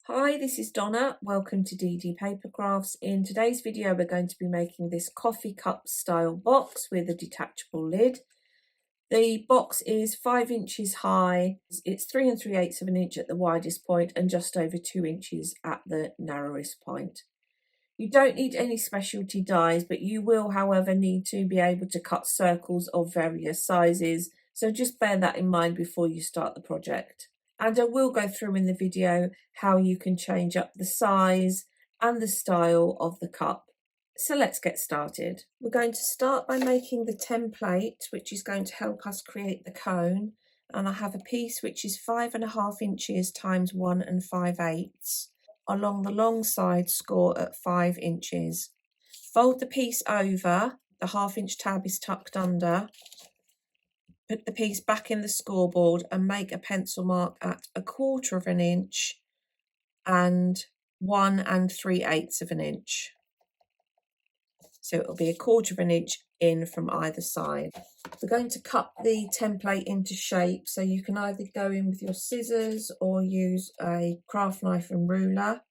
Hi, this is Donna. Welcome to DD Paper Crafts. In today's video, we're going to be making this coffee cup style box with a detachable lid. The box is 5 inches high. It's 3 3/8 of an inch at the widest point and just over 2 inches at the narrowest point. You don't need any specialty dies, but you will, however, need to be able to cut circles of various sizes. So just bear that in mind before you start the project. And I will go through in the video how you can change up the size and the style of the cup. So let's get started. We're going to start by making the template, which is going to help us create the cone. And I have a piece which is 5.5 inches times 1 5/8. Along the long side, score at 5 inches. Fold the piece over, the 1/2 inch tab is tucked under. Put the piece back in the scoreboard and make a pencil mark at 1/4 of an inch and 1 3/8 of an inch. So it'll be 1/4 of an inch in from either side. We're going to cut the template into shape, so you can either go in with your scissors or use a craft knife and ruler.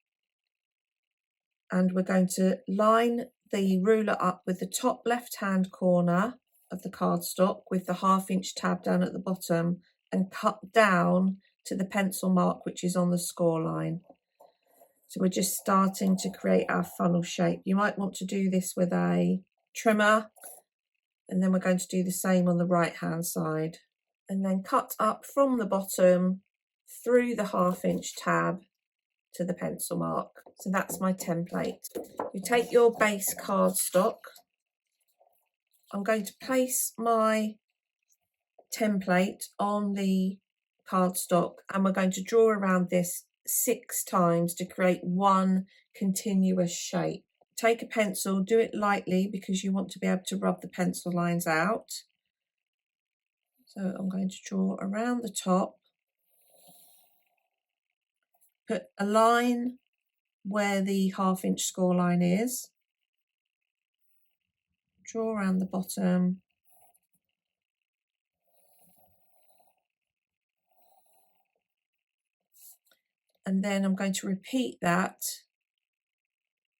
And we're going to line the ruler up with the top left hand corner of the cardstock with the 1/2 inch tab down at the bottom and cut down to the pencil mark which is on the score line. So we're just starting to create our funnel shape. You might want to do this with a trimmer, and then we're going to do the same on the right hand side, and then cut up from the bottom through the 1/2 inch tab to the pencil mark. So that's my template. You take your base cardstock. I'm going to place my template on the cardstock and we're going to draw around this 6 times to create one continuous shape. Take a pencil, do it lightly because you want to be able to rub the pencil lines out. So I'm going to draw around the top, put a line where the 1/2 inch score line is, draw around the bottom, and then I'm going to repeat that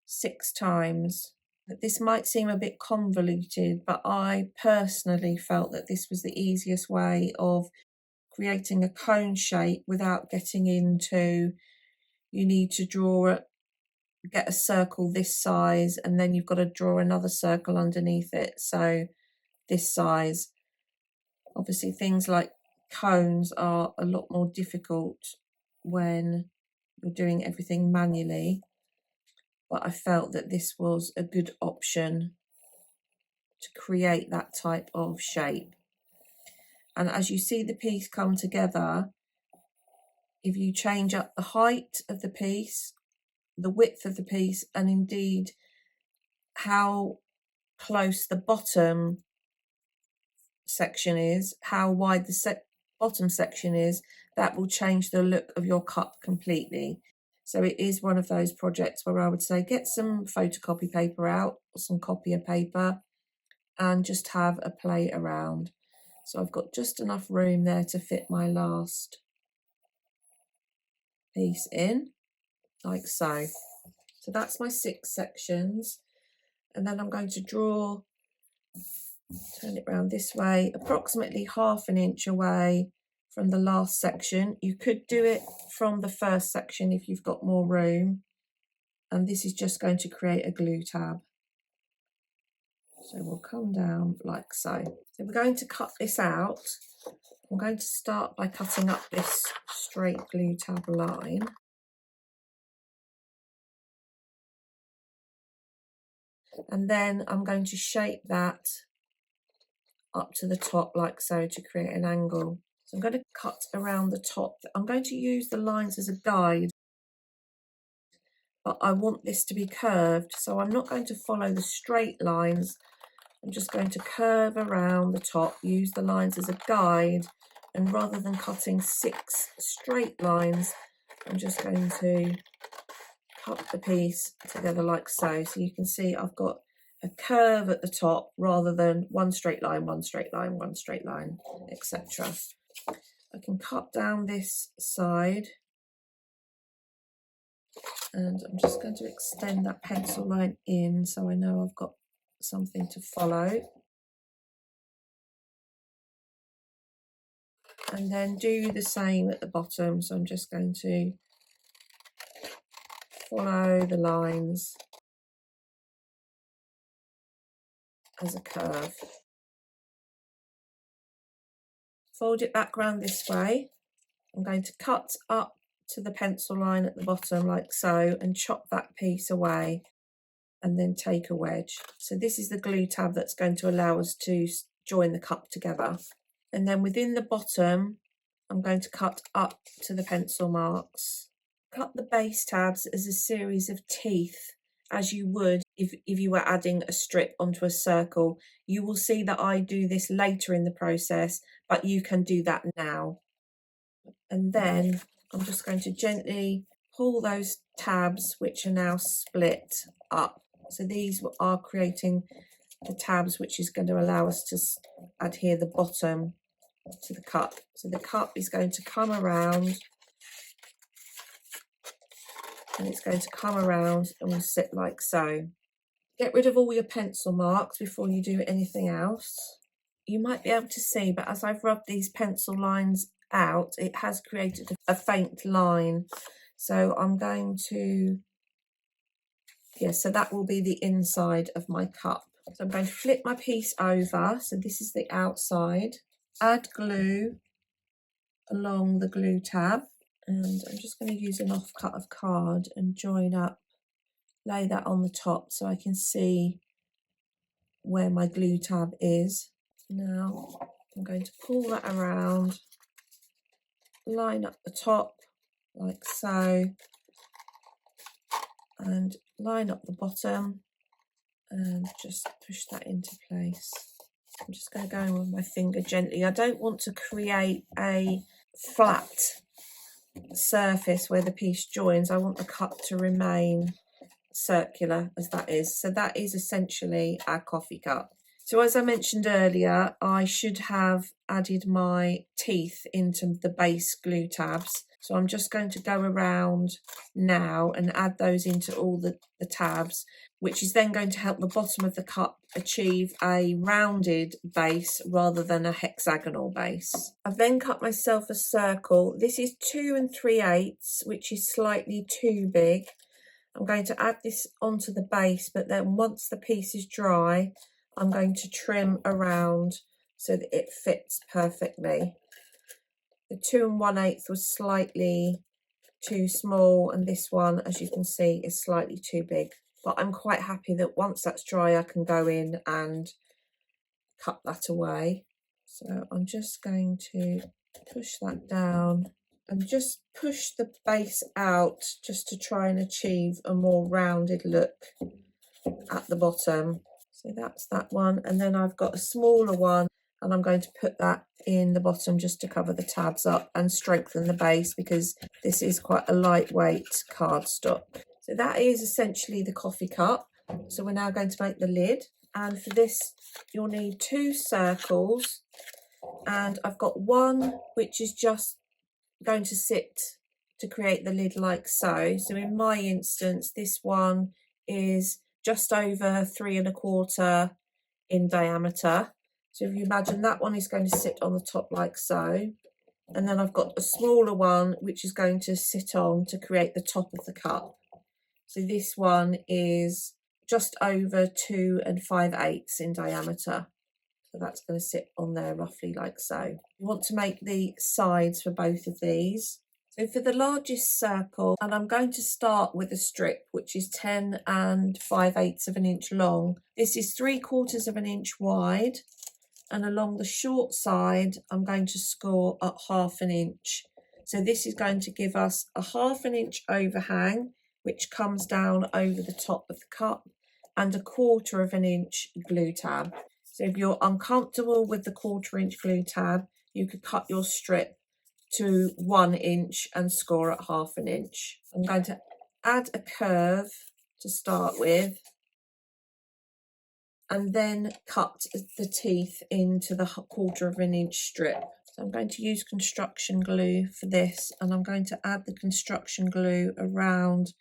6 times. This might seem a bit convoluted, but I personally felt that this was the easiest way of creating a cone shape without getting into, you need to get a circle this size and then you've got to draw another circle underneath it, so this size. Obviously things like cones are a lot more difficult when you're doing everything manually, but I felt that this was a good option to create that type of shape. And as you see the piece come together, if you change up the height of the piece, the width of the piece, and indeed how close the bottom section is, how wide the bottom section is, that will change the look of your cup completely. So it is one of those projects where I would say get some photocopy paper out or some copier paper and just have a play around. So I've got just enough room there to fit my last piece in, like so. So that's my 6 sections. And then I'm going to draw, turn it around this way, approximately 1/2 an inch away from the last section. You could do it from the first section if you've got more room. And this is just going to create a glue tab. So we'll come down like so. So we're going to cut this out. I'm going to start by cutting up this straight glue tab line. And then I'm going to shape that up to the top like so to create an angle. So I'm going to cut around the top. I'm going to use the lines as a guide, but I want this to be curved, so I'm not going to follow the straight lines. I'm just going to curve around the top, use the lines as a guide, and rather than cutting 6 straight lines, I'm just going to cut the piece together like so. So you can see I've got a curve at the top rather than one straight line, one straight line, one straight line, etc. I can cut down this side And I'm just going to extend that pencil line in so I know I've got something to follow. And then do the same at the bottom. So I'm just going to follow the lines as a curve. Fold it back round this way. I'm going to cut up to the pencil line at the bottom like so and chop that piece away and then take a wedge. So this is the glue tab that's going to allow us to join the cup together. And then within the bottom, I'm going to cut up to the pencil marks. Cut the base tabs as a series of teeth, as you would if you were adding a strip onto a circle. You will see that I do this later in the process, but you can do that now. And then I'm just going to gently pull those tabs, which are now split up. So these are creating the tabs, which is going to allow us to adhere the bottom to the cup. So the cup is going to come around, and it's going to come around and will sit like so. Get rid of all your pencil marks before you do anything else. You might be able to see, but as I've rubbed these pencil lines out, it has created a faint line. So I'm going to, so that will be the inside of my cup. So I'm going to flip my piece over. So this is the outside. Add glue along the glue tab. And I'm just going to use an offcut of card and join up, lay that on the top so I can see where my glue tab is. Now I'm going to pull that around, line up the top like so, and line up the bottom and just push that into place. I'm just going to go in with my finger gently. I don't want to create a flat surface where the piece joins. I want the cup to remain circular as that is. So that is essentially our coffee cup. So as I mentioned earlier, I should have added my teeth into the base glue tabs. So I'm just going to go around now and add those into all the tabs, which is then going to help the bottom of the cup achieve a rounded base rather than a hexagonal base. I've then cut myself a circle. This is 2 3/8, which is slightly too big. I'm going to add this onto the base, but then once the piece is dry, I'm going to trim around so that it fits perfectly. The 2 1/8 was slightly too small, and this one, as you can see, is slightly too big. But I'm quite happy that once that's dry, I can go in and cut that away. So I'm just going to push that down and just push the base out just to try and achieve a more rounded look at the bottom. So that's that one, and then I've got a smaller one, and I'm going to put that in the bottom just to cover the tabs up and strengthen the base, because this is quite a lightweight cardstock. So that is essentially the coffee cup. So we're now going to make the lid, and for this you'll need 2 circles, and I've got one which is just going to sit to create the lid like so. So in my instance, this one is just over 3 1/4 in diameter. So if you imagine, that one is going to sit on the top like so, and then I've got a smaller one which is going to sit on to create the top of the cup. So this one is just over 2 5/8 in diameter. So that's going to sit on there roughly like so. You want to make the sides for both of these. So for the largest circle, and I'm going to start with a strip which is 10 5/8 of an inch long. This is 3/4 of an inch wide, and along the short side I'm going to score at 1/2 inch. So this is going to give us a 1/2 inch overhang which comes down over the top of the cup, and a 1/4 inch glue tab. So if you're uncomfortable with the 1/4 inch glue tab, you could cut your strip to 1 inch and score at 1/2 inch. I'm going to add a curve to start with, and then cut the teeth into the 1/4 inch strip. So I'm going to use construction glue for this, and I'm going to add the construction glue around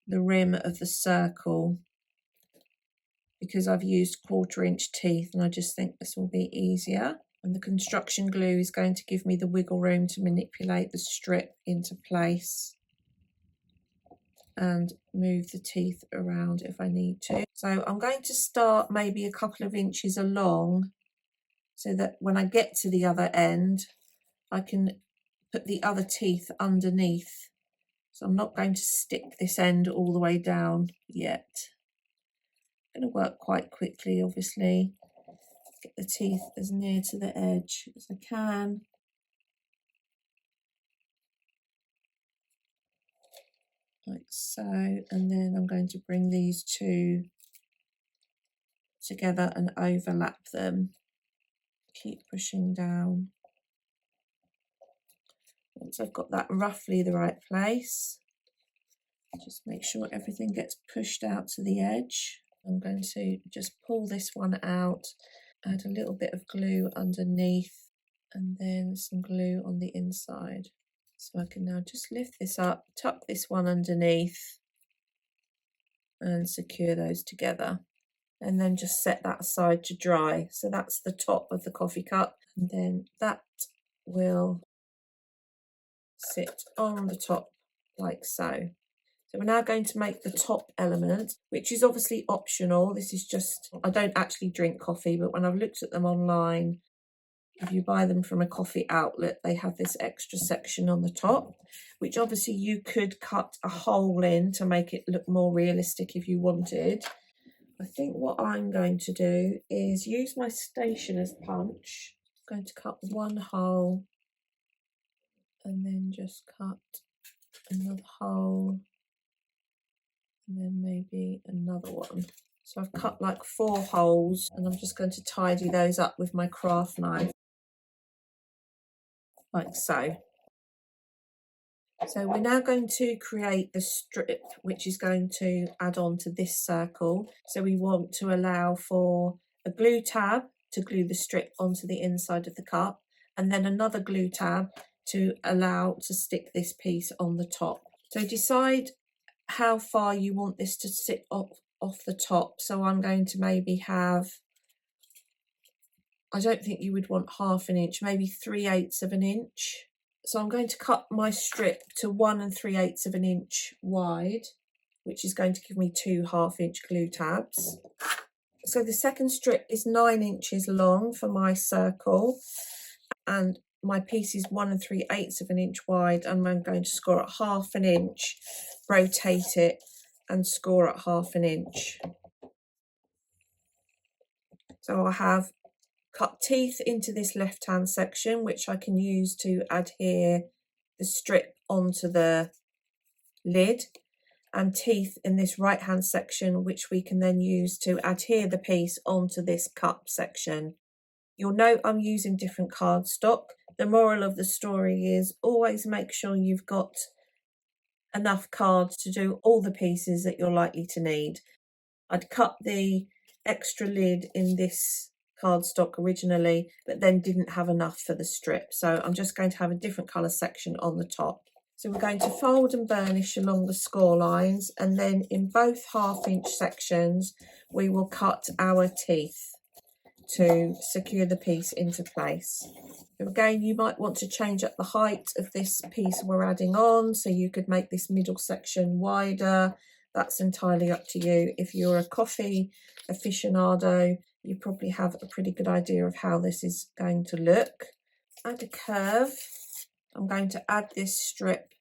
the rim of the circle because I've used 1/4 inch teeth, and I just think this will be easier. And the construction glue is going to give me the wiggle room to manipulate the strip into place and move the teeth around if I need to. So I'm going to start maybe a couple of inches along so that when I get to the other end, I can put the other teeth underneath. So I'm not going to stick this end all the way down yet. I'm going to work quite quickly, obviously. Get the teeth as near to the edge as I can. Like so, and then I'm going to bring these two together and overlap them. Keep pushing down. Once I've got that roughly the right place, just make sure everything gets pushed out to the edge. I'm going to just pull this one out, add a little bit of glue underneath, and then some glue on the inside. So I can now just lift this up, tuck this one underneath, and secure those together. And then just set that aside to dry. So that's the top of the coffee cup, and then that will sit on the top like so. So we're now going to make the top element, which is obviously optional. This is just, I don't actually drink coffee, but when I've looked at them online, if you buy them from a coffee outlet, they have this extra section on the top, which obviously you could cut a hole in to make it look more realistic if you wanted. I think what I'm going to do is use my stationer's punch. I'm going to cut one hole and then just cut another hole and then maybe another one. So I've cut like 4 holes, and I'm just going to tidy those up with my craft knife. Like so. So we're now going to create the strip which is going to add on to this circle. So we want to allow for a glue tab to glue the strip onto the inside of the cup, and then another glue tab to allow to stick this piece on the top. So decide how far you want this to sit off the top. So I'm going to maybe have, I don't think you would want 1/2 inch, maybe 3/8 of an inch. So I'm going to cut my strip to 1 3/8 of an inch wide, which is going to give me 2 1/2 inch glue tabs. So the second strip is 9 inches long for my circle, and my piece is 1 3/8 of an inch wide, and I'm going to score at 1/2 inch, rotate it and score at 1/2 inch. So I have cut teeth into this left hand section, which I can use to adhere the strip onto the lid, and teeth in this right hand section, which we can then use to adhere the piece onto this cup section. You'll note I'm using different cardstock. The moral of the story is always make sure you've got enough cards to do all the pieces that you're likely to need. I'd cut the extra lid in this cardstock originally, but then didn't have enough for the strip. So I'm just going to have a different colour section on the top. So we're going to fold and burnish along the score lines, and then in both 1/2 inch sections, we will cut our teeth to secure the piece into place. So again, you might want to change up the height of this piece we're adding on, so you could make this middle section wider. That's entirely up to you. If you're a coffee aficionado, you probably have a pretty good idea of how this is going to look. Add a curve. I'm going to add this strip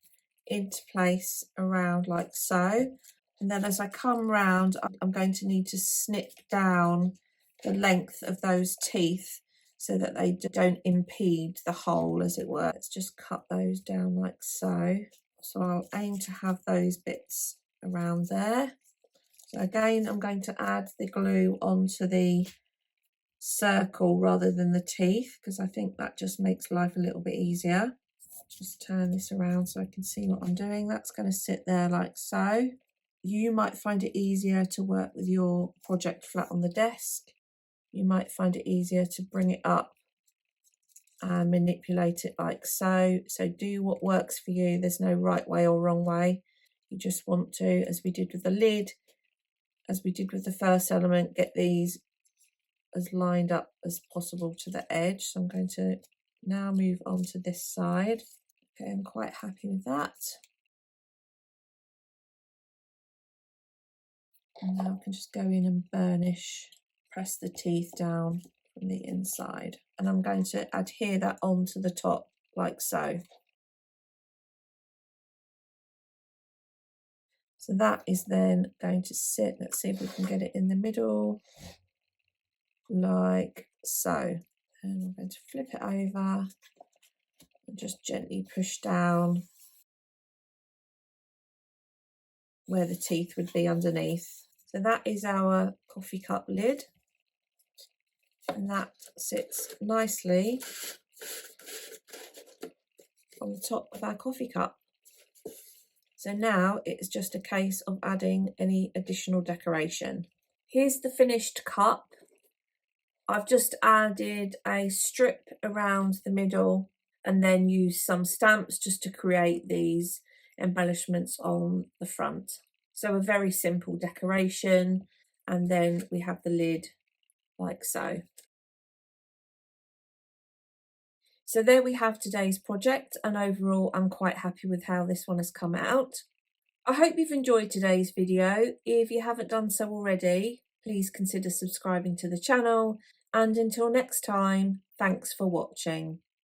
into place around like so. And then as I come round, I'm going to need to snip down the length of those teeth so that they don't impede the hole, as it were. Let's just cut those down like so. So I'll aim to have those bits around there. So again, I'm going to add the glue onto the circle rather than the teeth, because I think that just makes life a little bit easier. Just turn this around so I can see what I'm doing. That's going to sit there like so. You might find it easier to work with your project flat on the desk. You might find it easier to bring it up and manipulate it like so. So do what works for you. There's no right way or wrong way. You just want to, as we did with the lid, as we did with the first element, get these as lined up as possible to the edge. So I'm going to now move on to this side. Okay, I'm quite happy with that. And now I can just go in and burnish, press the teeth down from the inside. And I'm going to adhere that onto the top like so. So that is then going to sit, let's see if we can get it in the middle, like so. And I'm going to flip it over and just gently push down where the teeth would be underneath. So that is our coffee cup lid. And that sits nicely on the top of our coffee cup. So now it's just a case of adding any additional decoration. Here's the finished cup. I've just added a strip around the middle and then used some stamps just to create these embellishments on the front. So a very simple decoration, and then we have the lid like so. So there we have today's project, and overall I'm quite happy with how this one has come out. I hope you've enjoyed today's video. If you haven't done so already, please consider subscribing to the channel, and until next time, thanks for watching.